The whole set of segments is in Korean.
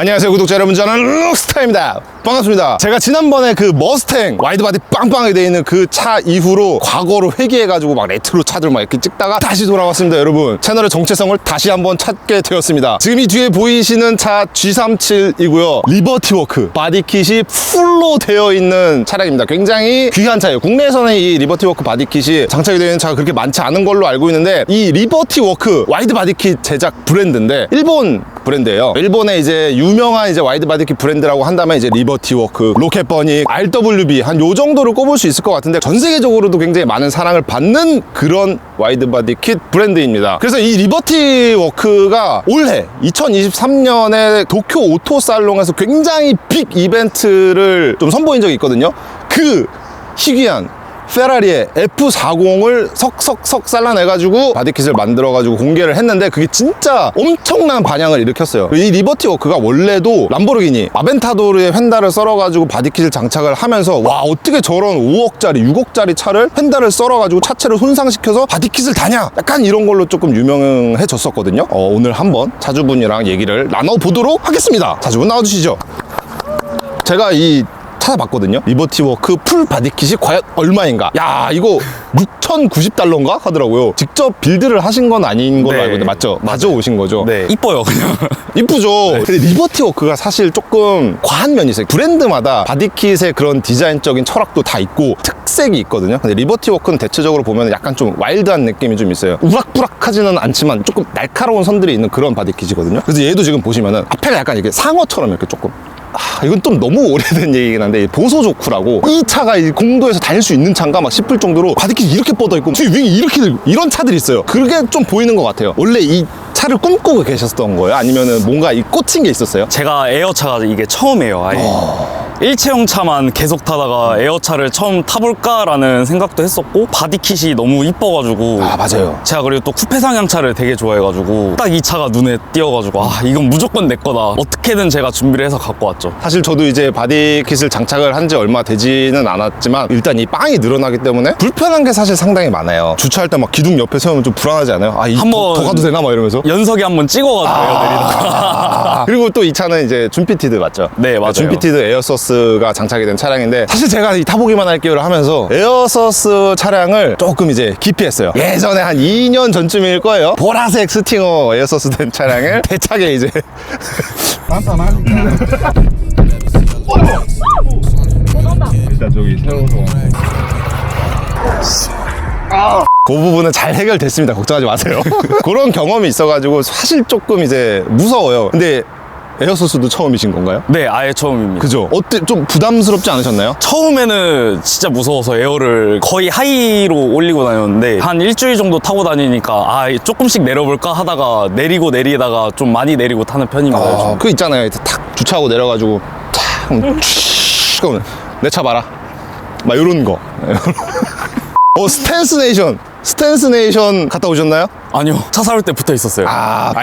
안녕하세요 구독자 여러분, 저는 록스타입니다. 반갑습니다. 제가 지난번에 그 머스탱 와이드바디 빵빵하게 돼 있는 그 차 이후로 과거로 회귀해가지고 막 레트로 차들 막 이렇게 찍다가 다시 돌아왔습니다. 여러분, 채널의 정체성을 다시 한번 찾게 되었습니다. 지금 이 뒤에 보이시는 차 G37이고요 리버티워크 바디킷이 풀로 되어 있는 차량입니다. 굉장히 귀한 차예요. 국내에서는 이 리버티워크 바디킷이 장착이 되어 있는 차가 그렇게 많지 않은 걸로 알고 있는데, 이 리버티워크 와이드 바디킷 제작 브랜드인데 일본 브랜드예요. 일본의 이제 유명한 이제 와이드 바디킷 브랜드라고 한다면 이제 리버티워크, 로켓버닉, RWB 한 요 정도를 꼽을 수 있을 것 같은데, 전 세계적으로도 굉장히 많은 사랑을 받는 그런 와이드 바디킷 브랜드입니다. 그래서 이 리버티워크가 올해 2023년에 도쿄 오토살롱에서 굉장히 빅 이벤트를 좀 선보인 적이 있거든요. 그 희귀한 페라리의 F40을 석석석 잘라내가지고 바디킷을 만들어가지고 공개를 했는데, 그게 진짜 엄청난 반향을 일으켰어요. 이 리버티워크가 원래도 람보르기니 아벤타도르의 펜다를 썰어가지고 바디킷을 장착을 하면서, 와 어떻게 저런 5억짜리 6억짜리 차를 펜다를 썰어가지고 차체를 손상시켜서 바디킷을 다냐, 약간 이런 걸로 조금 유명해졌었거든요. 오늘 한번 차주분이랑 얘기를 나눠보도록 하겠습니다. 차주분 나와주시죠. 제가 이 찾아봤거든요. 리버티워크 풀 바디킷이 과연 얼마인가? 야, 이거 6,090달러인가 하더라고요. 직접 빌드를 하신 건 아닌 걸로 알고 있는데 맞죠? 가져오신 거죠? 네, 이뻐요 그냥. 이쁘죠? 네. 근데 리버티워크가 사실 조금 과한 면이 있어요. 브랜드마다 바디킷의 그런 디자인적인 철학도 다 있고 특색이 있거든요. 근데 리버티워크는 대체적으로 보면 약간 좀 와일드한 느낌이 좀 있어요. 우락부락하지는 않지만 조금 날카로운 선들이 있는 그런 바디킷이거든요. 그래서 얘도 지금 보시면은 앞에가 약간 이렇게 상어처럼 이렇게 조금, 이건 좀 너무 오래된 얘기긴 한데, 보소조쿠라고 이 차가 공도에서 다닐 수 있는 차인가 막 싶을 정도로 바디킷이 이렇게 뻗어있고 뒤에 윙이 이렇게 들고 이런 차들이 있어요. 그게 좀 보이는 것 같아요. 원래 이 차를 꿈꾸고 계셨던 거예요? 아니면은 뭔가 이 꽂힌 게 있었어요? 제가 에어차가 이게 처음이에요. 아예 일체형 차만 계속 타다가 에어차를 처음 타볼까라는 생각도 했었고, 바디킷이 너무 이뻐가지고. 맞아요. 제가 그리고 또 쿠페 상향차를 되게 좋아해가지고 딱 이 차가 눈에 띄어가지고 이건 무조건 내 거다. 어떻게든 제가 준비를 해서 갖고 왔죠. 사실 저도 이제 바디킷을 장착을 한 지 얼마 되지는 않았지만, 일단 이 빵이 늘어나기 때문에 불편한 게 사실 상당히 많아요. 주차할 때 막 기둥 옆에 세우면 좀 불안하지 않아요? 한번 더 가도 되나 막 이러면서 연석이 한번 찍어가지고 에어내리다가. 그리고 또 이 차는 이제 준피티드 맞죠? 네, 맞아요. 준피티드 에어서스가 장착이 된 차량인데, 사실 제가 이 타보기만 할게요를 하면서 에어서스 차량을 조금 이제 기피했어요. 예전에 한 2년 전쯤일 거예요. 보라색 스팅어 에어서스 된 차량을 대차게 이제 일단 저기 세워서 그 부분은 잘 해결됐습니다. 걱정하지 마세요. 그런 경험이 있어가지고 사실 조금 이제 무서워요. 근데 에어서스도 처음이신 건가요? 네, 아예 처음입니다. 그죠? 어때? 좀 부담스럽지 않으셨나요? 처음에는 진짜 무서워서 에어를 거의 하이로 올리고 다녔는데, 한 일주일 정도 타고 다니니까 조금씩 내려볼까 하다가 내리다가 좀 많이 내리고 타는 편입니다. 요즘. 그 있잖아요. 탁 주차하고 내려가지고 탁 그러면 내 차 봐라 막 이런 거. 스탠스 네이션 갔다 오셨나요? 아니요, 차 사올 때 붙어 있었어요.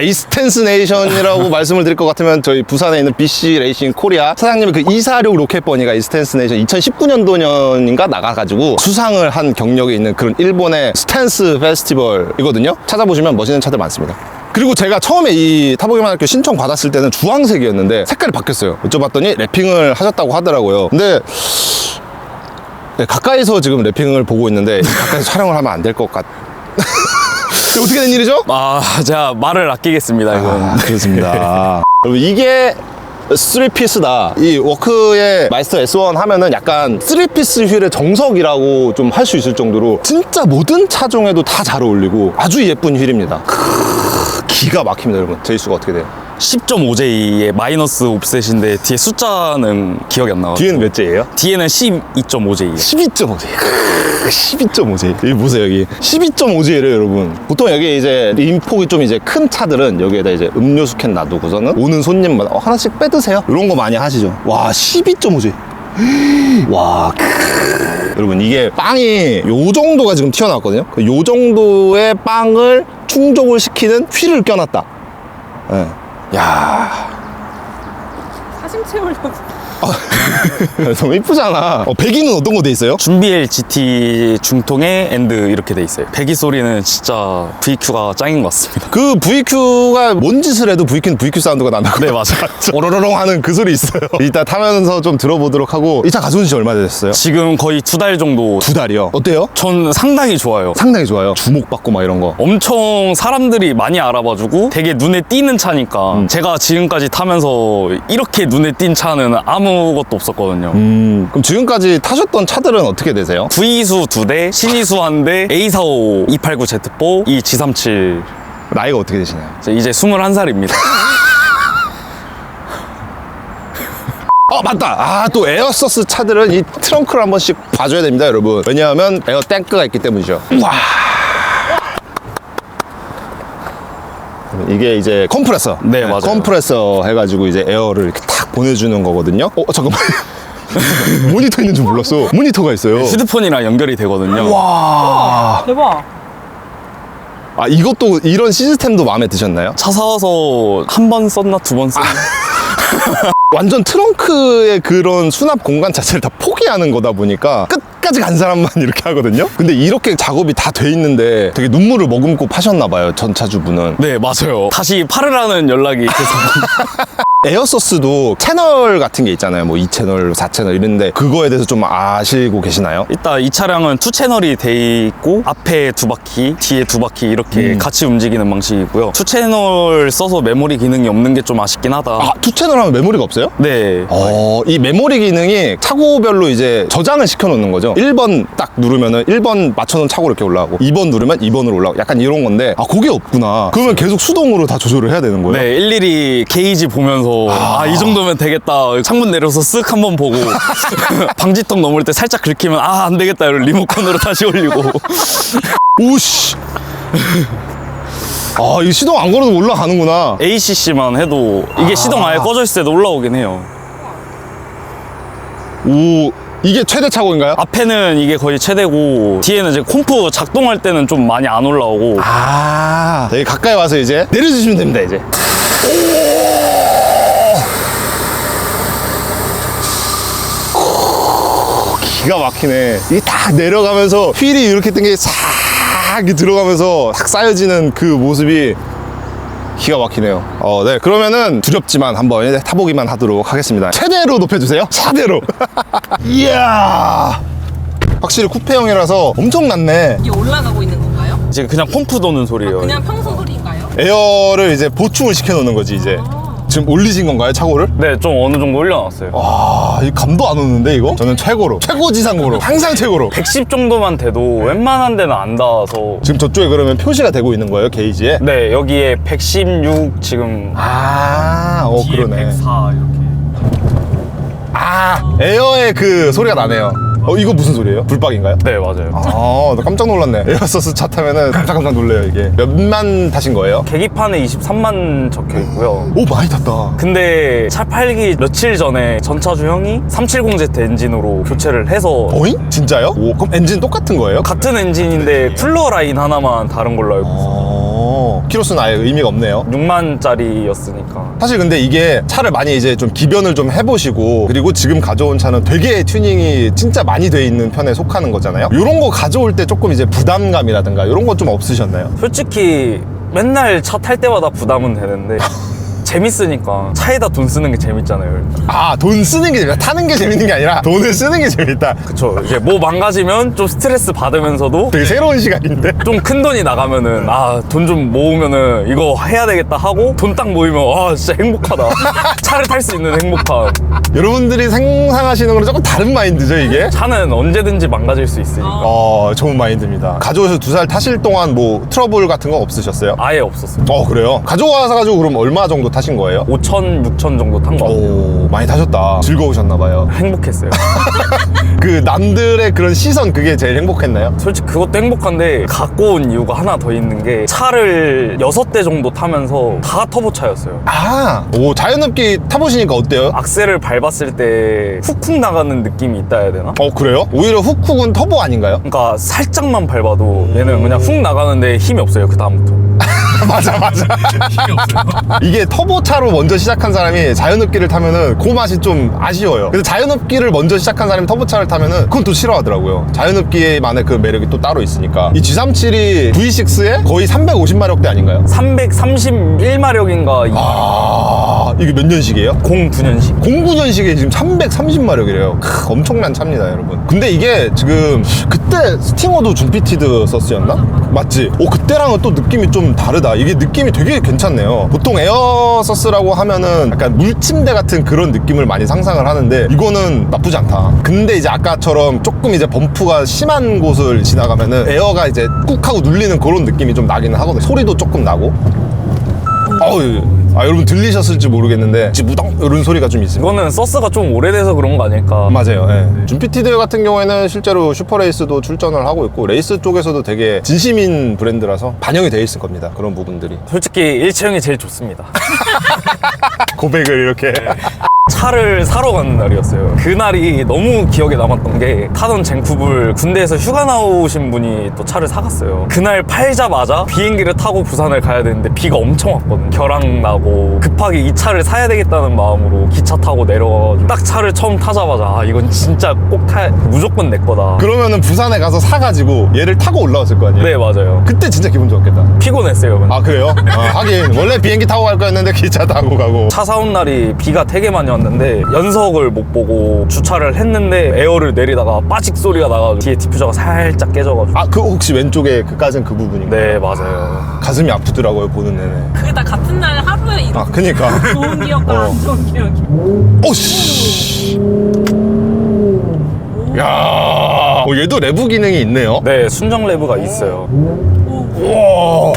이 스탠스 네이션이라고 말씀을 드릴 것 같으면, 저희 부산에 있는 BC 레이싱 코리아 사장님이 그 246 로켓버니가 이 스탠스 네이션 2019년도인가 나가가지고 수상을 한 경력이 있는 그런 일본의 스탠스 페스티벌이거든요. 찾아보시면 멋있는 차들 많습니다. 그리고 제가 처음에 이 타보기만 할게요 신청 받았을 때는 주황색이었는데 색깔이 바뀌었어요. 여쭤봤더니 랩핑을 하셨다고 하더라고요. 근데 네, 가까이서 지금 랩핑을 보고 있는데 가까이서 촬영을 하면 안 될 것 같... 어떻게 된 일이죠? 제가 말을 아끼겠습니다, 이건. 그렇습니다. 여러분, 이게 3피스다. 이 워크의 마이스터 S1 하면은 약간 3피스 휠의 정석이라고 좀 할 수 있을 정도로 진짜 모든 차종에도 다 잘 어울리고 아주 예쁜 휠입니다. 기가 막힙니다, 여러분. 제이수가 어떻게 돼요? 10.5J의 마이너스 옵셋인데 뒤에 숫자는 기억이 안 나와요. 뒤에는 몇 J예요? 뒤에는 12.5J예요. 12.5J. 12.5J. 여기 보세요, 여기. 12.5J래요, 여러분. 보통 여기 이제 림폭이 좀 이제 큰 차들은 여기에다 이제 음료수 캔 놔두고서는 오는 손님마다 하나씩 빼드세요. 이런 거 많이 하시죠. 와, 12.5J. 와, 여러분, 이게 빵이 요 정도가 지금 튀어나왔거든요. 요 정도의 빵을 충족을 시키는 휠을 껴놨다. 네. 야. 심 채우려고. 너무 이쁘잖아. 배기는 어떤 거 돼 있어요? 준비엘 GT 중통에 엔드 이렇게 돼 있어요. 배기 소리는 진짜 VQ가 짱인 것 같습니다. 그 VQ가 뭔 짓을 해도 VQ는 VQ 사운드가 난다고. 네, 맞아요. 오로로롱 하는 그 소리 있어요. 이따 타면서 좀 들어보도록 하고. 이 차 가져온 지 얼마 되셨어요? 지금 거의 2달 정도. 2달이요. 어때요? 전 상당히 좋아요. 상당히 좋아요. 주목받고 막 이런 거. 엄청 사람들이 많이 알아봐주고 되게 눈에 띄는 차니까 제가 지금까지 타면서 이렇게 눈에 띈 차는 아무것도 없었거든요. 그럼 지금까지 타셨던 차들은 어떻게 되세요? V수 2대, 신이수 1대, A45 289 Z4, 이 G37. 나이가 어떻게 되시나요? 이제 21살입니다. 맞다. 또 에어서스 차들은 이 트렁크를 한 번씩 봐줘야 됩니다, 여러분. 왜냐하면 에어 탱크가 있기 때문이죠. 와. 이게 이제 컴프레서. 네, 맞아요. 컴프레서 해가지고 이제 에어를 이렇게 탁 보내주는 거거든요. 잠깐만. 모니터 있는 줄 몰랐어. 모니터가 있어요. 휴대폰이랑 연결이 되거든요. 와. 대박. 이것도 이런 시스템도 마음에 드셨나요? 차 사와서 한 번 썼나 2번 썼나? 완전 트렁크의 그런 수납 공간 자체를 다 포기하는 거다 보니까 끝까지 간 사람만 이렇게 하거든요. 근데 이렇게 작업이 다 돼 있는데 되게 눈물을 머금고 파셨나 봐요, 전 차주분은. 네, 맞아요. 다시 팔으라는 연락이 계속. 에어서스도 채널 같은 게 있잖아요. 뭐 2채널, 4채널 이런데 그거에 대해서 좀 아시고 계시나요? 일단 이 차량은 2채널이 돼 있고 앞에 2바퀴, 뒤에 2바퀴 이렇게 같이 움직이는 방식이고요. 2채널 써서 메모리 기능이 없는 게 좀 아쉽긴 하다. 2채널 하면 메모리가 없어요? 네. 이 메모리 기능이 차고별로 이제 저장을 시켜 놓는 거죠. 1번 딱 누르면은 1번 맞춰놓은 차고 이렇게 올라가고 2번 누르면 2번으로 올라가고 약간 이런 건데 그게 없구나. 그러면 계속 수동으로 다 조절을 해야 되는 거예요? 네, 일일이 게이지 보면서 이 정도면 되겠다. 창문 내려서 쓱 한번 보고 방지턱 넘을 때 살짝 긁히면 안 되겠다. 이런 리모컨으로 다시 올리고. 오씨. 이 시동 안 걸어도 올라가는구나. ACC만 해도 이게 시동 아예 꺼져 있을 때도 올라오긴 해요. 오, 이게 최대 차고인가요? 앞에는 이게 거의 최대고 뒤에는 이제 콤프 작동할 때는 좀 많이 안 올라오고. 되게 가까이 와서 이제 내려주시면 됩니다, 이제. 기가 막히네. 이게 딱 내려가면서 휠이 이렇게 뜬 게 싹 들어가면서 탁 쌓여지는 그 모습이 기가 막히네요. 네. 그러면은 두렵지만 한번 이제 타보기만 하도록 하겠습니다. 최대로 높여주세요. 최대로. 이야. 확실히 쿠페형이라서 엄청 낮네. 이게 올라가고 있는 건가요? 이제 그냥 pom프 도는 소리예요. 그냥 평소 소리인가요? 에어를 이제 보충을 시켜놓는 거지, 이제. 지금 올리신 건가요, 차고를? 네, 좀 어느 정도 올려놨어요. 이 감도 안 오는데, 이거? 저는 최고로. 최고지상고로. 항상 최고로. 110 정도만 돼도 웬만한 데는 안 닿아서. 지금 저쪽에 그러면 표시가 되고 있는 거예요, 게이지에? 네, 여기에 116 지금 뒤에 그러네. 104 이렇게. 에어의 그 소리가 나네요. 이거 무슨 소리예요? 불박인가요? 네, 맞아요. 나 깜짝 놀랐네. 에어서스 차 타면은 깜짝 놀래요, 이게. 몇만 타신 거예요? 계기판에 23만 적혀 있고요. 오, 많이 탔다. 근데 차 팔기 며칠 전에 전차주 형이 370Z 엔진으로 교체를 해서 어잉? 진짜요? 그럼 엔진 똑같은 거예요? 같은 엔진인데 쿨러 라인 하나만 다른 걸로 알고 있어요. 키로수는 아예 의미가 없네요. 6만짜리였으니까. 사실 근데 이게 차를 많이 이제 좀 기변을 좀 해보시고 그리고 지금 가져온 차는 되게 튜닝이 진짜 많이 돼 있는 편에 속하는 거잖아요. 이런 거 가져올 때 조금 이제 부담감이라든가 이런 거 좀 없으셨나요? 솔직히 맨날 차 탈 때마다 부담은 되는데 재밌으니까 차에다 돈 쓰는 게 재밌잖아요. 돈 쓰는 게 재밌다. 타는 게 재밌는 게 아니라 돈을 쓰는 게 재밌다. 그쵸. 이제 뭐 망가지면 좀 스트레스 받으면서도 되게 새로운 시각인데? 좀 큰 돈이 나가면은 돈 좀 모으면은 이거 해야 되겠다 하고 돈 딱 모이면 진짜 행복하다. 차를 탈 수 있는 행복함. 여러분들이 상상하시는 거랑 조금 다른 마인드죠, 이게? 차는 언제든지 망가질 수 있으니까. 좋은 마인드입니다. 가져오셔서 2살 타실 동안 뭐 트러블 같은 거 없으셨어요? 아예 없었어요. 그래요? 가져와서 그럼 얼마 정도 타신 거예요? 5천, 6천 정도 탄 거 같아요. 많이 타셨다. 즐거우셨나봐요. 행복했어요. 그 남들의 그런 시선 그게 제일 행복했나요? 솔직히 그것도 행복한데 갖고 온 이유가 하나 더 있는 게 차를 6대 정도 타면서 다 터보차였어요. 자연흡기 타보시니까 어때요? 악셀을 밟았을 때 훅훅 나가는 느낌이 있다 해야 되나? 그래요? 오히려 훅훅은 터보 아닌가요? 그러니까 살짝만 밟아도 얘는 그냥 훅 나가는데 힘이 없어요, 그 다음부터. 맞아. 이게 터보차로 먼저 시작한 사람이 자연흡기를 타면은 그 맛이 좀 아쉬워요. 근데 자연흡기를 먼저 시작한 사람이 터보차를 타면은 그건 또 싫어하더라고요. 자연흡기만의 그 매력이 또 따로 있으니까. 이 G37이 V6에 거의 350마력대 아닌가요? 331마력인가 아, 이게 몇 년식이에요? 09년식. 09년식에 지금 330마력이래요. 엄청난 차입니다, 여러분. 근데 이게 지금 그때 스팅어도 준피티드 서스였나? 맞지? 그때랑은 또 느낌이 좀 다르다. 이게 느낌이 되게 괜찮네요. 보통 에어서스라고 하면은 약간 물침대 같은 그런 느낌을 많이 상상을 하는데 이거는 나쁘지 않다. 근데 이제 아까처럼 조금 이제 범프가 심한 곳을 지나가면은 에어가 이제 꾹 하고 눌리는 그런 느낌이 좀 나기는 하거든요. 소리도 조금 나고. 여러분 들리셨을지 모르겠는데 무당 이런 소리가 좀 있습니다. 이거는 서스가 좀 오래돼서 그런 거 아닐까. 맞아요. 예. 준피티드 같은 경우에는 실제로 슈퍼레이스도 출전을 하고 있고 레이스 쪽에서도 되게 진심인 브랜드라서 반영이 돼 있을 겁니다. 그런 부분들이. 솔직히 일체형이 제일 좋습니다. 고백을 이렇게. 차를 사러 가는 날이었어요. 그날이 너무 기억에 남았던 게 타던 젠쿱을 군대에서 휴가 나오신 분이 또 차를 사갔어요. 그날 팔자마자 비행기를 타고 부산을 가야 되는데 비가 엄청 왔거든. 결항 나고 급하게 이 차를 사야 되겠다는 마음으로 기차 타고 내려가가지고 딱 차를 처음 타자마자 이건 진짜 꼭 무조건 내 거다. 그러면은 부산에 가서 사가지고 얘를 타고 올라왔을 거 아니에요? 네, 맞아요. 그때 진짜 기분 좋았겠다. 피곤했어요. 근데. 아, 그래요? 하긴 원래 비행기 타고 갈 거였는데 기차 타고 가고. 차 사온 날이 비가 되게 많이 왔는데 연석을 못 보고 주차를 했는데 에어를 내리다가 빠직 소리가 나가지고 뒤에 디퓨저가 살짝 깨져가지고. 그 혹시 왼쪽에 그까진 그 부분인가요? 네, 맞아요. 가슴이 아프더라고요, 보는 내내. 그게 다 같은 날 하루에 이렇게 그니까. 좋은 기억과 안 좋은 기억이. 오씨. 야, 얘도 레브 기능이 있네요. 네, 순정 레브가 있어요. 우와.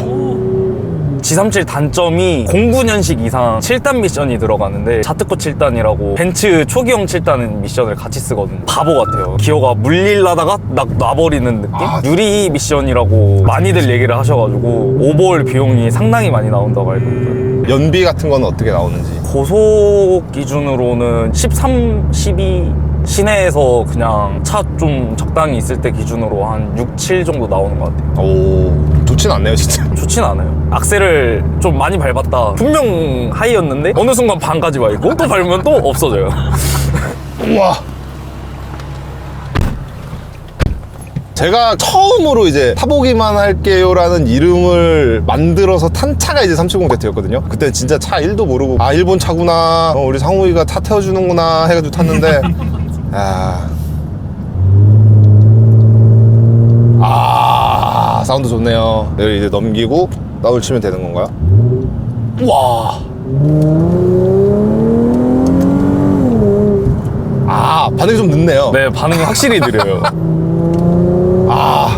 G37 단점이 09년식 이상 7단 미션이 들어가는데 자트코 7단이라고 벤츠 초기형 7단은 미션을 같이 쓰거든요. 바보 같아요. 기어가 물릴라다가 놔버리는 느낌? 유리 미션이라고 많이들 얘기를 하셔가지고 오버홀 비용이 상당히 많이 나온다고 알고 있거든요. 연비 같은 건 어떻게 나오는지. 고속 기준으로는 13, 12 시내에서 그냥 차 좀 적당히 있을 때 기준으로 한 6, 7 정도 나오는 것 같아요. 오, 좋진 않네요, 진짜. 좋진 않아요. 악셀을 좀 많이 밟았다. 분명 하이였는데 어느 순간 반까지 와 있고 또 밟으면 또 없어져요. 우와. 제가 처음으로 이제 타보기만 할게요라는 이름을 만들어서 탄 차가 이제 370Z였거든요. 그때 진짜 차 1도 모르고 일본 차구나, 우리 상우이가 타 태워주는구나 해가지고 탔는데 사운드 좋네요. 여기 이제 넘기고 다운을 치면 되는 건가요? 우와. 반응이 좀 늦네요. 네, 반응이 확실히 느려요.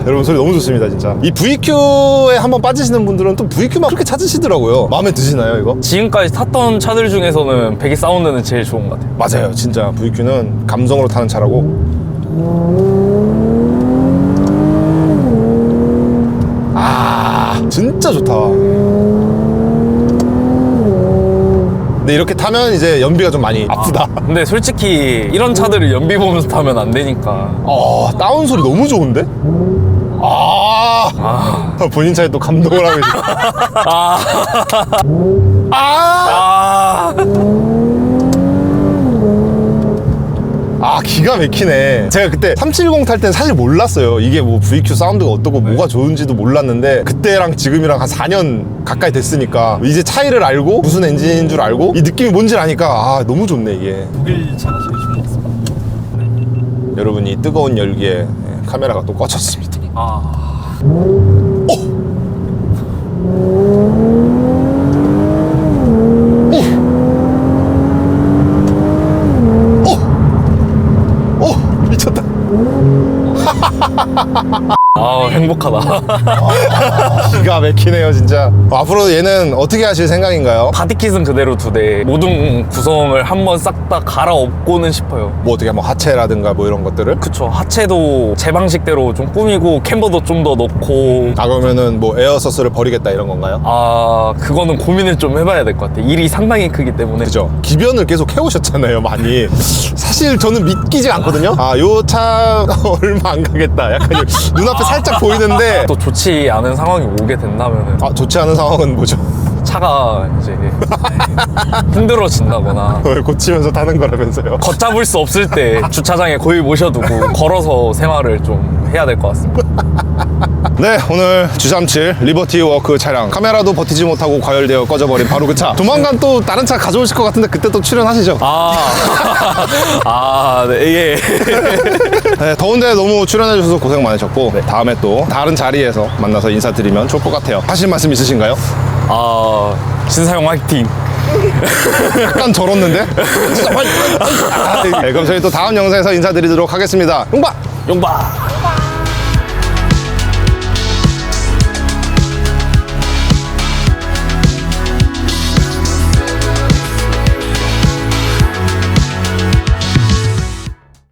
여러분 소리 너무 좋습니다, 진짜. 이 VQ에 한번 빠지시는 분들은 또 VQ만 그렇게 찾으시더라고요. 마음에 드시나요, 이거? 지금까지 탔던 차들 중에서는 배기 사운드는 제일 좋은 것 같아요. 맞아요, 진짜 VQ는 감성으로 타는 차라고. 진짜 좋다. 근데 이렇게 타면 이제 연비가 좀 많이 아프다. 근데 솔직히 이런 차들을 연비 보면서 타면 안 되니까. 다운 소리 너무 좋은데? 본인 차에 또 감동을 하고 계시네. 기가 막히네. 제가 그때 370 탈 땐 사실 몰랐어요. 이게 뭐 VQ 사운드가 어떻고 뭐가 좋은지도 몰랐는데 그때랑 지금이랑 한 4년 가까이 됐으니까 이제 차이를 알고 무슨 엔진인 줄 알고 이 느낌이 뭔지를 아니까 너무 좋네, 이게. 독일 차가 제일 좋은 것 같습니다. 여러분, 이 뜨거운 열기에 카메라가 또 꺼졌습니다. 미쳤다. 행복하다. 기가 막히네요, 진짜. 앞으로 얘는 어떻게 하실 생각인가요? 바디킷은 그대로 2대, 모든 구성을 한번 싹 다 갈아엎고는 싶어요. 뭐 어떻게 뭐 하체라든가 뭐 이런 것들을? 그쵸, 하체도 제 방식대로 좀 꾸미고 캠버도 좀 더 넣고. 그러면은 뭐 에어서스를 버리겠다 이런 건가요? 그거는 고민을 좀 해봐야 될 것 같아요. 일이 상당히 크기 때문에. 그죠? 기변을 계속 해오셨잖아요, 많이. 사실 저는 믿기지 않거든요. 요 차가 얼마 안 가겠다. 약간 눈앞에 살짝 보이는데 또 좋지 않은 상황이 오게 된다면은 좋지 않은 상황은 뭐죠? 차가 이제 힘들어진다거나 그걸 고치면서 타는 거라면서요. 걷잡을 수 없을 때 주차장에 거의 모셔두고 걸어서 생활을 좀 해야 될 것 같습니다. 네, 오늘 G37 리버티 워크 차량 카메라도 버티지 못하고 과열되어 꺼져버린 바로 그 차. 조만간 또 다른 차 가져오실 것 같은데 그때 또 출연하시죠. 네, 예. 네, 더운데 너무 출연해주셔서 고생 많으셨고 다음에 또 다른 자리에서 만나서 인사드리면 좋을 것 같아요. 하실 말씀 있으신가요? 신사용 화이팅. 약간 절었는데? 진짜 네, 그럼 저희 또 다음 영상에서 인사드리도록 하겠습니다. 용바! 용바.